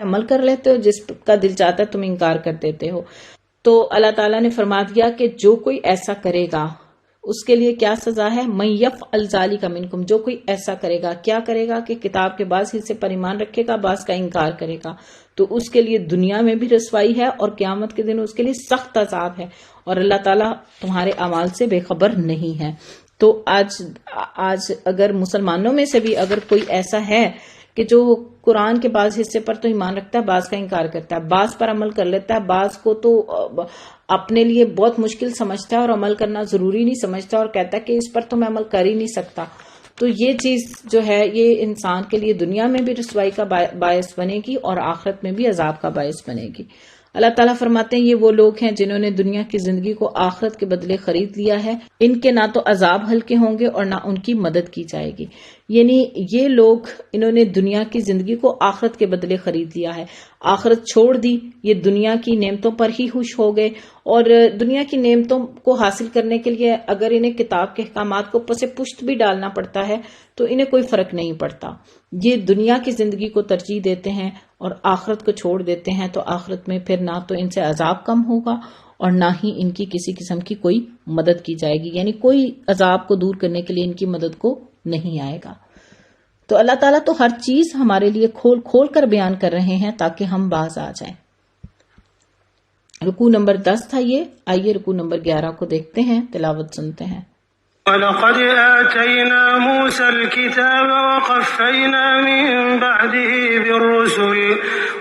عمل کر لیتے ہو، جس کا دل چاہتا ہے تم انکار کر دیتے ہو۔ تو اللہ تعالیٰ نے فرما دیا کہ جو کوئی ایسا کرے گا اس کے لیے کیا سزا ہے، من یفعل ذلک منکم، جو کوئی ایسا کرے گا، کیا کرے گا کہ کتاب کے بعض حصے پر ایمان رکھے گا، بعض کا انکار کرے گا، تو اس کے لیے دنیا میں بھی رسوائی ہے اور قیامت کے دن اس کے لیے سخت عذاب ہے، اور اللہ تعالیٰ تمہارے اعمال سے بے خبر نہیں ہے۔ تو آج اگر مسلمانوں میں سے بھی اگر کوئی ایسا ہے کہ جو قرآن کے بعض حصے پر تو ایمان رکھتا ہے، بعض کا انکار کرتا ہے، بعض پر عمل کر لیتا ہے، بعض کو تو اپنے لیے بہت مشکل سمجھتا ہے اور عمل کرنا ضروری نہیں سمجھتا اور کہتا ہے کہ اس پر تو میں عمل کر ہی نہیں سکتا، تو یہ چیز جو ہے یہ انسان کے لیے دنیا میں بھی رسوائی کا باعث بنے گی اور آخرت میں بھی عذاب کا باعث بنے گی۔ اللہ تعالیٰ فرماتے ہیں یہ وہ لوگ ہیں جنہوں نے دنیا کی زندگی کو آخرت کے بدلے خرید لیا ہے، ان کے نہ تو عذاب ہلکے ہوں گے اور نہ ان کی مدد کی جائے گی۔ یعنی یہ لوگ انہوں نے دنیا کی زندگی کو آخرت کے بدلے خرید لیا ہے، آخرت چھوڑ دی، یہ دنیا کی نعمتوں پر ہی خوش ہو گئے، اور دنیا کی نعمتوں کو حاصل کرنے کے لیے اگر انہیں کتاب کے احکامات کو پس پشت بھی ڈالنا پڑتا ہے تو انہیں کوئی فرق نہیں پڑتا۔ یہ دنیا کی زندگی کو ترجیح دیتے ہیں اور آخرت کو چھوڑ دیتے ہیں، تو آخرت میں پھر نہ تو ان سے عذاب کم ہوگا اور نہ ہی ان کی کسی قسم کی کوئی مدد کی جائے گی، یعنی کوئی عذاب کو دور کرنے کے لیے ان کی مدد کو نہیں آئے گا۔ تو اللہ تعالیٰ تو ہر چیز ہمارے لیے کھول کھول کر بیان کر رہے ہیں تاکہ ہم باز آ جائیں۔ رکوع نمبر 10 تھا یہ، آئیے رکوع نمبر 11 کو دیکھتے ہیں، تلاوت سنتے ہیں۔ وَلَقَدْ آتَيْنَا مُوسَى الْكِتَابَ وَقَفَّيْنَا مِن بَعْدِهِ بِالرُّسُلِ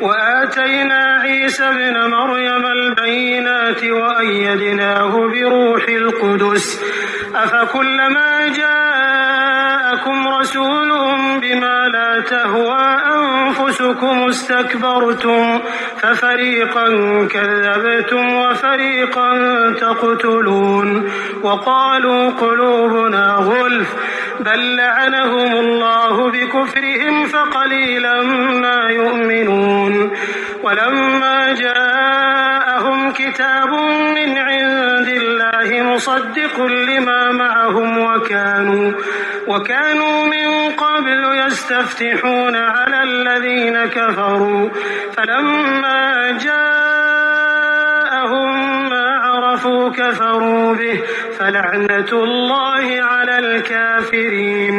وَآتَيْنَا عِيسَى ابْنَ مَرْيَمَ الْبَيِّنَاتِ وَأَيَّدْنَاهُ بِرُوحِ الْقُدُسِ أَفَكُلَّمَا جَاءَكُمْ رَسُولٌ بِمَا لَا تَهْوَىٰ أَنفُسُكُمُ اسْتَكْبَرْتُمْ فَفَرِيقًا كَذَّبْتُمْ وَفَرِيقًا تَقْتُلُونَ وَقَالُوا قُلُوبُنَا غُلْفٌ بَل لَّعَنَهُمُ اللَّهُ بِكُفْرِهِمْ فَقَلِيلًا مَّا يُؤْمِنُونَ وَلَمَّا جَاءَهُمْ كِتَابٌ مِّنْ عِندِ اللَّهِ مُصَدِّقٌ لِّمَا مَعَهُمْ وَكَانُوا مِن قَبْلُ يَسْتَفْتِحُونَ عَلَى الَّذِينَ كَفَرُوا فَلَمَّا جَاءَهُم مَّا عَرَفُوا كَفَرُوا بِهِ فَلَعْنَةُ اللَّهِ عَلَى الْكَافِرِينَ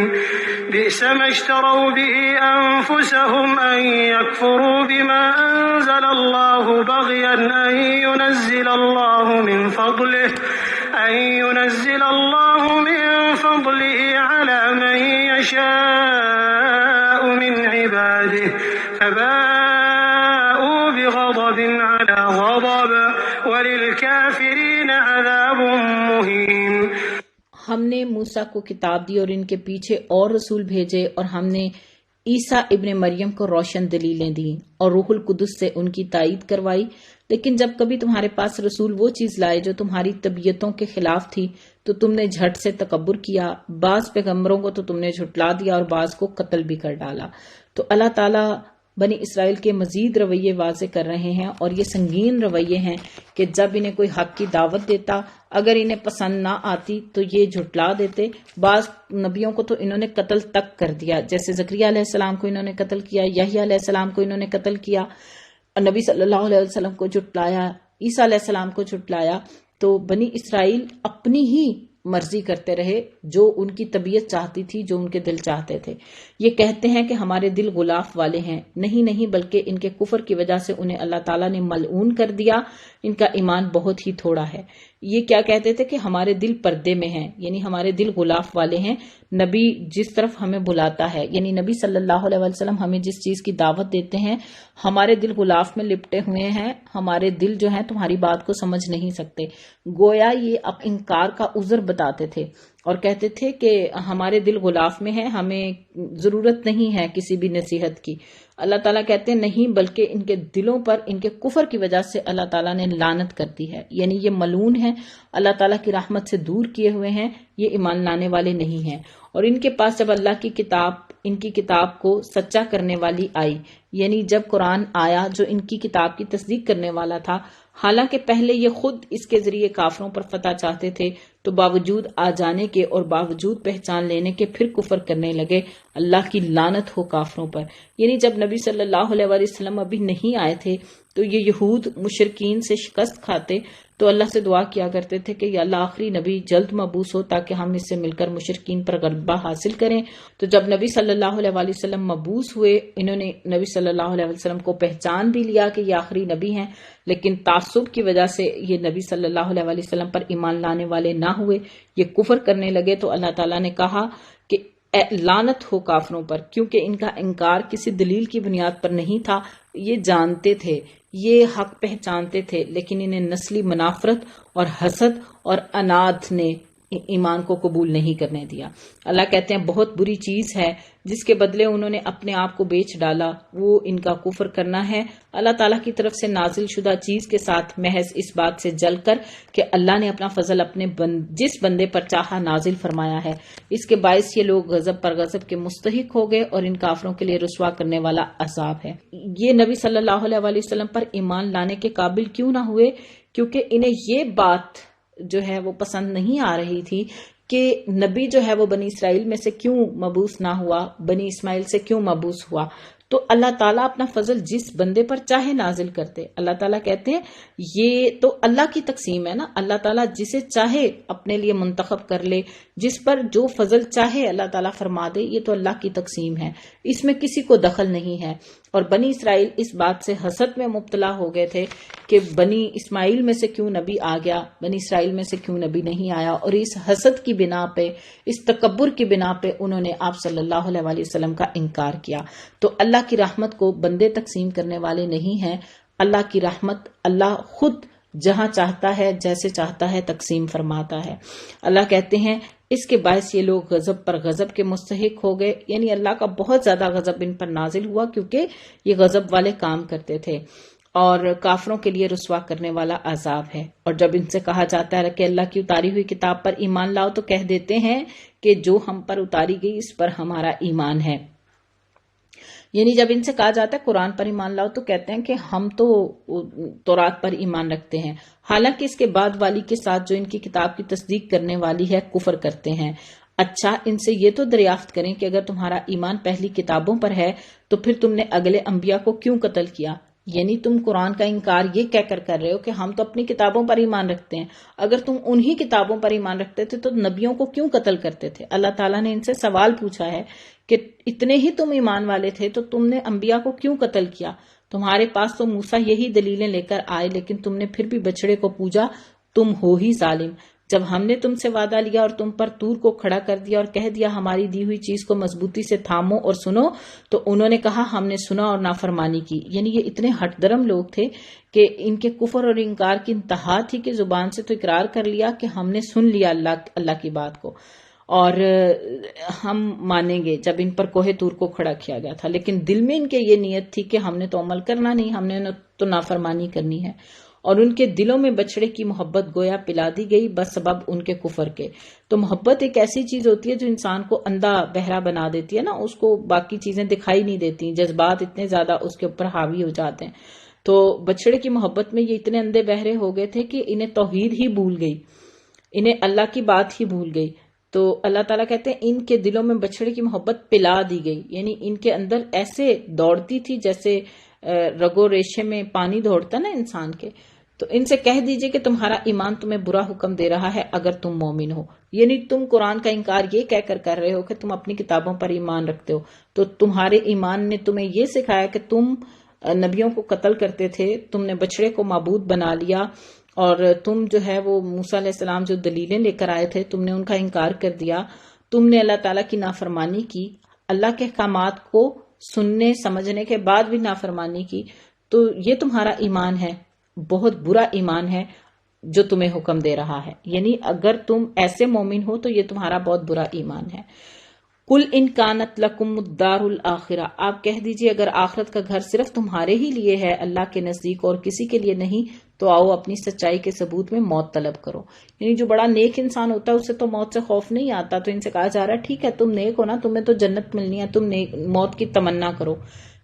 بِئْسَ مَا اشْتَرَوْا بِهِ أَنفُسَهُمْ أَن يَكْفُرُوا بِمَا أَنزَلَ اللَّهُ بَغْيًا أَن يُنَزِّلَ اللَّهُ مِن فَضْلِهِ عَلَى مَن يَشَاءُ مِنْ عِبَادِهِ فَبَاءُوا بِغَضَبٍ عَلَى غَضَبٍ وَلِلْكَافِرِينَ عَذَابٌ مُّهِينٌ۔ ہم نے موسیٰ کو کتاب دی اور ان کے پیچھے اور رسول بھیجے، اور ہم نے عیسیٰ ابن مریم کو روشن دلیلیں دیں اور روح القدس سے ان کی تائید کروائی، لیکن جب کبھی تمہارے پاس رسول وہ چیز لائے جو تمہاری طبیعتوں کے خلاف تھی تو تم نے جھٹ سے تکبر کیا، بعض پیغمبروں کو تو تم نے جھٹلا دیا اور بعض کو قتل بھی کر ڈالا۔ تو اللہ تعالیٰ بنی اسرائیل کے مزید رویے واضح کر رہے ہیں، اور یہ سنگین رویے ہیں کہ جب انہیں کوئی حق کی دعوت دیتا، اگر انہیں پسند نہ آتی تو یہ جھٹلا دیتے۔ بعض نبیوں کو تو انہوں نے قتل تک کر دیا، جیسے زکریا علیہ السلام کو انہوں نے قتل کیا، یحییٰ علیہ السلام کو انہوں نے قتل کیا، نبی صلی اللہ علیہ وسلم کو جھٹلایا، عیسیٰ علیہ السلام کو جھٹلایا۔ تو بنی اسرائیل اپنی ہی مرضی کرتے رہے، جو ان کی طبیعت چاہتی تھی، جو ان کے دل چاہتے تھے۔ یہ کہتے ہیں کہ ہمارے دل غلاف والے ہیں، نہیں، بلکہ ان کے کفر کی وجہ سے انہیں اللہ تعالیٰ نے ملعون کر دیا، ان کا ایمان بہت ہی تھوڑا ہے۔ یہ کیا کہتے تھے کہ ہمارے دل پردے میں ہیں، یعنی ہمارے دل غلاف والے ہیں۔ نبی جس طرف ہمیں بلاتا ہے، یعنی نبی صلی اللہ علیہ وسلم ہمیں جس چیز کی دعوت دیتے ہیں، ہمارے دل غلاف میں لپٹے ہوئے ہیں، ہمارے دل جو ہیں تمہاری بات کو سمجھ نہیں سکتے۔ گویا یہ انکار کا عذر بتاتے تھے اور کہتے تھے کہ ہمارے دل غلاف میں ہیں، ہمیں ضرورت نہیں ہے کسی بھی نصیحت کی۔ اللہ تعالیٰ کہتے ہیں نہیں، بلکہ ان کے دلوں پر ان کے کفر کی وجہ سے اللہ تعالیٰ نے لعنت کر دی ہے، یعنی یہ ملعون ہیں، اللہ تعالیٰ کی رحمت سے دور کیے ہوئے ہیں، یہ ایمان لانے والے نہیں ہیں۔ اور ان کے پاس جب اللہ کی کتاب، ان کی کتاب کو سچا کرنے والی آئی، یعنی جب قرآن آیا جو ان کی کتاب کی تصدیق کرنے والا تھا، حالانکہ پہلے یہ خود اس کے ذریعے کافروں پر فتح چاہتے تھے، تو باوجود آ جانے کے اور باوجود پہچان لینے کے پھر کفر کرنے لگے۔ اللہ کی لعنت ہو کافروں پر۔ یعنی جب نبی صلی اللہ علیہ وسلم ابھی نہیں آئے تھے تو یہ یہود مشرکین سے شکست کھاتے تو اللہ سے دعا کیا کرتے تھے کہ یا اللہ آخری نبی جلد مبعوث ہو تاکہ ہم اس سے مل کر مشرکین پر غلبہ حاصل کریں۔ تو جب نبی صلی اللہ علیہ وسلم مبعوث ہوئے، انہوں نے نبی صلی اللہ علیہ وسلم کو پہچان بھی لیا کہ یہ آخری نبی ہیں، لیکن تعصب کی وجہ سے یہ نبی صلی اللہ علیہ وسلم پر ایمان لانے والے نہ ہوئے، یہ کفر کرنے لگے۔ تو اللہ تعالیٰ نے کہا کہ لعنت ہو کافروں پر، کیونکہ ان کا انکار کسی دلیل کی بنیاد پر نہیں تھا، یہ جانتے تھے، یہ حق پہچانتے تھے، لیکن انہیں نسلی منافرت اور حسد اور اناد نے ایمان کو قبول نہیں کرنے دیا۔ اللہ کہتے ہیں بہت بری چیز ہے جس کے بدلے انہوں نے اپنے آپ کو بیچ ڈالا، وہ ان کا کفر کرنا ہے اللہ تعالیٰ کی طرف سے نازل شدہ چیز کے ساتھ محض اس بات سے جل کر کہ اللہ نے اپنا فضل اپنے جس بندے پر چاہا نازل فرمایا ہے۔ اس کے باعث یہ لوگ غضب پر غضب کے مستحق ہو گئے اور ان کافروں کے لیے رسوا کرنے والا عذاب ہے۔ یہ نبی صلی اللہ علیہ وسلم پر ایمان لانے کے قابل کیوں نہ ہوئے؟ کیونکہ انہیں یہ بات جو ہے وہ پسند نہیں آ رہی تھی کہ نبی جو ہے وہ بنی اسرائیل میں سے کیوں مبعوث نہ ہوا، بنی اسماعیل سے کیوں مبعوث ہوا۔ تو اللہ تعالیٰ اپنا فضل جس بندے پر چاہے نازل کرتے۔ اللہ تعالیٰ کہتے ہیں یہ تو اللہ کی تقسیم ہے نا، اللہ تعالیٰ جسے چاہے اپنے لیے منتخب کر لے، جس پر جو فضل چاہے اللہ تعالیٰ فرما دے، یہ تو اللہ کی تقسیم ہے، اس میں کسی کو دخل نہیں ہے۔ اور بنی اسرائیل اس بات سے حسد میں مبتلا ہو گئے تھے کہ بنی اسماعیل میں سے کیوں نبی آ گیا، بنی اسرائیل میں سے کیوں نبی نہیں آیا، اور اس حسد کی بنا پہ، اس تکبر کی بنا پہ انہوں نے آپ صلی اللہ علیہ وسلم کا انکار کیا۔ تو اللہ کی رحمت کو بندے تقسیم کرنے والے نہیں ہیں، اللہ کی رحمت اللہ خود جہاں چاہتا ہے جیسے چاہتا ہے تقسیم فرماتا ہے۔ اللہ کہتے ہیں اس کے باعث یہ لوگ غضب پر غضب کے مستحق ہو گئے، یعنی اللہ کا بہت زیادہ غضب ان پر نازل ہوا کیونکہ یہ غضب والے کام کرتے تھے، اور کافروں کے لیے رسوا کرنے والا عذاب ہے۔ اور جب ان سے کہا جاتا ہے کہ اللہ کی اتاری ہوئی کتاب پر ایمان لاؤ تو کہہ دیتے ہیں کہ جو ہم پر اتاری گئی اس پر ہمارا ایمان ہے۔ یعنی جب ان سے کہا جاتا ہے قرآن پر ایمان لاؤ تو کہتے ہیں کہ ہم تو تورات پر ایمان رکھتے ہیں، حالانکہ اس کے بعد والی کے ساتھ جو ان کی کتاب کی تصدیق کرنے والی ہے کفر کرتے ہیں۔ اچھا ان سے یہ تو دریافت کریں کہ اگر تمہارا ایمان پہلی کتابوں پر ہے تو پھر تم نے اگلے انبیاء کو کیوں قتل کیا؟ یعنی تم قرآن کا انکار یہ کہہ کر رہے ہو کہ ہم تو اپنی کتابوں پر ایمان رکھتے ہیں، اگر تم انہی کتابوں پر ایمان رکھتے تھے تو نبیوں کو کیوں قتل کرتے تھے؟ اللہ تعالیٰ نے ان سے سوال پوچھا ہے کہ اتنے ہی تم ایمان والے تھے تو تم نے انبیاء کو کیوں قتل کیا؟ تمہارے پاس تو موسیٰ یہی دلیلیں لے کر آئے لیکن تم نے پھر بھی بچڑے کو پوجا، تم ہو ہی ظالم۔ جب ہم نے تم سے وعدہ لیا اور تم پر طور کو کھڑا کر دیا اور کہہ دیا ہماری دی ہوئی چیز کو مضبوطی سے تھامو اور سنو، تو انہوں نے کہا ہم نے سنا اور نافرمانی کی۔ یعنی یہ اتنے ہٹ درم لوگ تھے کہ ان کے کفر اور انکار کی انتہا تھی کہ زبان سے تو اقرار کر لیا کہ ہم نے سن لیا اللہ کی بات کو اور ہم مانیں گے جب ان پر کوہ طور کو کھڑا کیا گیا تھا، لیکن دل میں ان کے یہ نیت تھی کہ ہم نے تو عمل کرنا نہیں، ہم نے تو نافرمانی کرنی ہے، اور ان کے دلوں میں بچڑے کی محبت گویا پلا دی گئی بس سبب ان کے کفر کے۔ تو محبت ایک ایسی چیز ہوتی ہے جو انسان کو اندھا بہرا بنا دیتی ہے نا، اس کو باقی چیزیں دکھائی نہیں دیتی، جذبات اتنے زیادہ اس کے اوپر حاوی ہو جاتے ہیں۔ تو بچڑے کی محبت میں یہ اتنے اندھے بہرے ہو گئے تھے کہ انہیں توحید ہی بھول گئی، انہیں اللہ کی بات ہی بھول گئی۔ تو اللہ تعالیٰ کہتے ہیں ان کے دلوں میں بچڑے کی محبت پلا دی گئی، یعنی ان کے اندر ایسے دوڑتی تھی جیسے رگو ریشے میں پانی دوڑتا نا انسان کے۔ تو ان سے کہہ دیجئے کہ تمہارا ایمان تمہیں برا حکم دے رہا ہے اگر تم مومن ہو، یعنی تم قرآن کا انکار یہ کہہ کر رہے ہو کہ تم اپنی کتابوں پر ایمان رکھتے ہو، تو تمہارے ایمان نے تمہیں یہ سکھایا کہ تم نبیوں کو قتل کرتے تھے، تم نے بچڑے کو معبود بنا لیا، اور تم جو ہے وہ موسیٰ علیہ السلام جو دلیلیں لے کر آئے تھے تم نے ان کا انکار کر دیا، تم نے اللہ تعالیٰ کی نافرمانی کی، اللہ کے احکامات کو سننے سمجھنے کے بعد بھی نافرمانی کی، تو یہ تمہارا ایمان ہے، بہت برا ایمان ہے جو تمہیں حکم دے رہا ہے۔ یعنی اگر تم ایسے مومن ہو تو یہ تمہارا بہت برا ایمان ہے۔ قل ان کانت لکم الدار الآخرہ، آپ کہہ دیجئے اگر آخرت کا گھر صرف تمہارے ہی لیے ہے اللہ کے نزدیک اور کسی کے لیے نہیں، تو آؤ اپنی سچائی کے ثبوت میں موت طلب کرو۔ یعنی جو بڑا نیک انسان ہوتا ہے اسے تو موت سے خوف نہیں آتا، تو ان سے کہا جا رہا ہے ٹھیک ہے تم نیک ہو نا، تمہیں تو جنت ملنی ہے، تم موت کی تمنا کرو،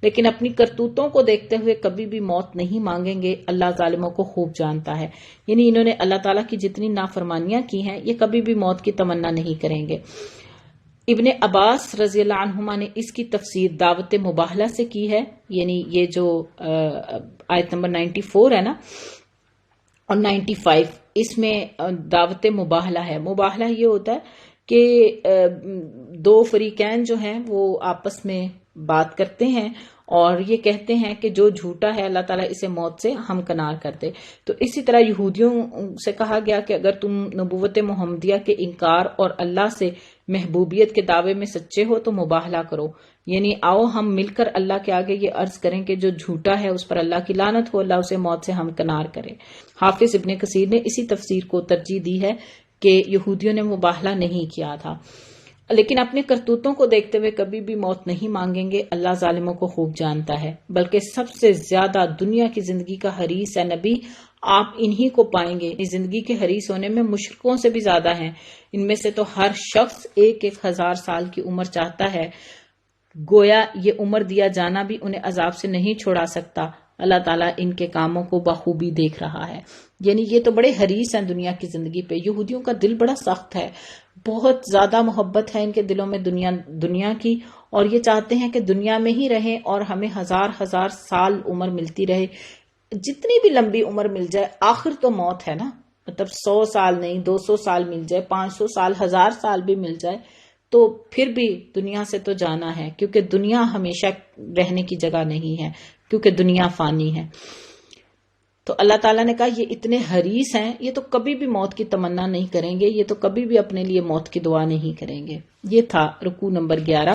لیکن اپنی کرتوتوں کو دیکھتے ہوئے کبھی بھی موت نہیں مانگیں گے، اللہ ظالموں کو خوب جانتا ہے۔ یعنی انہوں نے اللہ تعالیٰ کی جتنی نافرمانیاں کی ہیں یہ کبھی بھی موت کی تمنا نہیں کریں گے۔ ابن عباس رضی اللہ عنہما نے اس کی تفسیر دعوت مباہلہ سے کی ہے، یعنی یہ جو آیت نمبر 94 ہے نا اور 95، اس میں دعوت مباہلہ ہے۔ مباہلہ یہ ہوتا ہے کہ دو فریقین جو ہیں وہ آپس میں بات کرتے ہیں اور یہ کہتے ہیں کہ جو جھوٹا ہے اللہ تعالیٰ اسے موت سے ہمکنار کر دے۔ تو اسی طرح یہودیوں سے کہا گیا کہ اگر تم نبوت محمدیہ کے انکار اور اللہ سے محبوبیت کے دعوے میں سچے ہو تو مباہلہ کرو، یعنی آؤ ہم مل کر اللہ کے آگے یہ عرض کریں کہ جو جھوٹا ہے اس پر اللہ کی لعنت ہو، اللہ اسے موت سے ہمکنار کرے۔ حافظ ابن کثیر نے اسی تفسیر کو ترجیح دی ہے کہ یہودیوں نے مباہلہ نہیں کیا تھا، لیکن اپنے کرتوتوں کو دیکھتے ہوئے کبھی بھی موت نہیں مانگیں گے، اللہ ظالموں کو خوب جانتا ہے۔ بلکہ سب سے زیادہ دنیا کی زندگی کا حریص ہے نبی، آپ انہی کو پائیں گے۔ اس زندگی کے حریص ہونے میں مشرکوں سے بھی زیادہ ہیں، ان میں سے تو ہر شخص 1000 سال کی عمر چاہتا ہے، گویا یہ عمر دیا جانا بھی انہیں عذاب سے نہیں چھوڑا سکتا۔ اللہ تعالیٰ ان کے کاموں کو بخوبی دیکھ رہا ہے۔ یعنی یہ تو بڑے حریص ہیں دنیا کی زندگی پہ۔ یہودیوں کا دل بڑا سخت ہے، بہت زیادہ محبت ہے ان کے دلوں میں دنیا کی، اور یہ چاہتے ہیں کہ دنیا میں ہی رہیں اور ہمیں 1000 سال عمر ملتی رہے۔ جتنی بھی لمبی عمر مل جائے آخر تو موت ہے نا، مطلب 100 سال نہیں 200 سال مل جائے، 500 سال 1000 سال بھی مل جائے تو پھر بھی دنیا سے تو جانا ہے، کیونکہ دنیا ہمیشہ رہنے کی جگہ نہیں ہے، کیونکہ دنیا فانی ہے۔ تو اللہ تعالیٰ نے کہا یہ اتنے حریص ہیں، یہ تو کبھی بھی موت کی تمنا نہیں کریں گے، یہ تو کبھی بھی اپنے لیے موت کی دعا نہیں کریں گے۔ یہ تھا رکوع نمبر 11۔